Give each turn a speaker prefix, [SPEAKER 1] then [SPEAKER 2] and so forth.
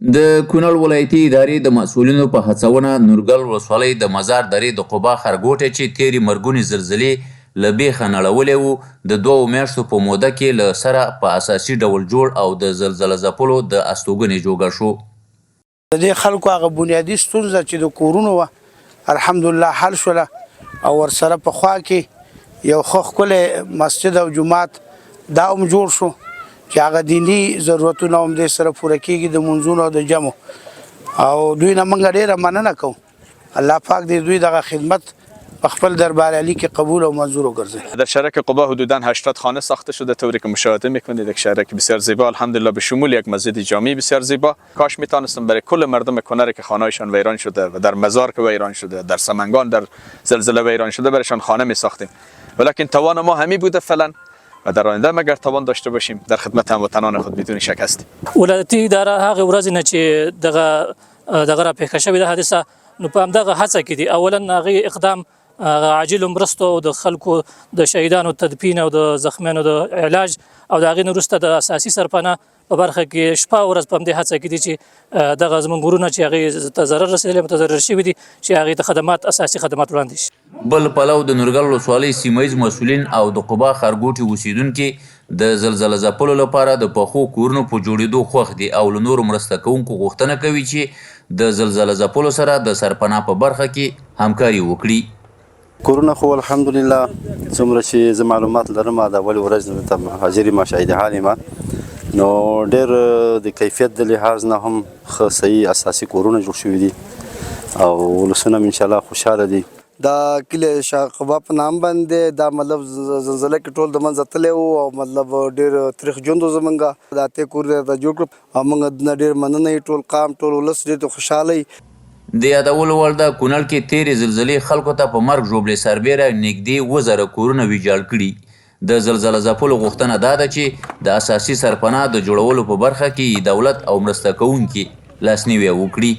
[SPEAKER 1] د کونړ ولایتي ادارې د مسؤلینو په هڅونه نورګل ولسوالۍ د مزار درې د قبا ښارګوټی چې تیرې مرګونې زلزلې له بیخه نړولی و د 2 میاشتو په موده کې له سره په اساسي ډول جوړ او د زلزله ځپلو د استوګنې جوګه شو.
[SPEAKER 2] د دې خلکو هغه بنیادي ستونزه چې د کورونو وه الحمدلله حل شوله او ورسره په خوا کې یو ښه ښکلی مسجد او جومات دا هم جوړ شو چې هغه دینی ضرورتونه هم دې سره پوره کېږي د منځونو او د جمعو او دوی نه موږ ډېره مننه کوو. الله پاک دې دوی دغه خدمت په خپل دربار علی که قبول و منظور و گرزه.
[SPEAKER 3] در شهرک قبا حدوداً 80 خانه ساخته شده طوری که مشاهده میکنید. یک شهرک بسیار زیبا الحمدلله به شمول یک مسجد جامع بسیار زیبا. کاش میتونستم برای کل مردم کنر که خانه‌هایشان ویران شده و در مزار که ویران شده، در سمنگان در زلزله ویران شده برایشان خانه میساختیم، ولیکن توان ما همی بوده فعلا و در آینده مگر توان داشته باشیم در خدمت هموطنان خود بدون شک هستیم.
[SPEAKER 4] ولایتي اداره هغه ورځ نه چې دغه را پیښه شوې ده حادثه، نو په همدغه هڅه کې دي اولا هغه اقدام عاجل مرستو او د خلکو د شهیدانو تدفین او د زخمیانو د علاج او د هغې نه وروسته د اساسي سرپناه په برخه کې شپه ورځ په همدې هڅه کې دي چې دغه زموږ ګورونه چې هغې ته ضرر رسېدلی متضرر شوي دي چې هغې ته خدمات اساسي خدمات وړاندې شي.
[SPEAKER 1] بل پلو د نورګل ولسوالۍ سیمه ییز مسؤلین او د قبا ښارګوټي اوسیدونکي د زلزله ځپلو لپاره د پخو کورونو په جوړېدو خوښ دي او له نورو مرسته کوونکو غوښتنه کوي چې د زلزله ځپلو سره د سرپناه په برخه کې همکاري وکړي.
[SPEAKER 5] کورونه خو الحمدلله څومره چې زه معلومات لرم د اولې ورځ نه ته حاضر یم شاهد حال یم، نو ډېر د کیفیت د لحاظ نه هم ښه صحیح اساسي کورونه جوړ شوي دي او ولسونه هم انشاءالله خوشحاله دي.
[SPEAKER 6] دا کلی شاه قبا په نام باندې دا مطلب زلزله کې ټول د منځه تللی و او مطلب ډېر تریخ ژوند و زمونږ دا اتې کور دی دا جوړ کړو او موږ نه ډېر مننه ټول قام ټول ولس ډېر خوشحاله.
[SPEAKER 1] د یادولو وړ ده کونړ کې تیرې زلزلې خلکو ته په مرګ ژوبلې سربیره نږدې 2000 کورونه ویجاړ کړي. د زلزله ځپلو غوښتنه دا ده چې د اساسي سرپناه د جوړولو په برخه کې دولت او مرسته کوونکي لاسنیوی وکړي.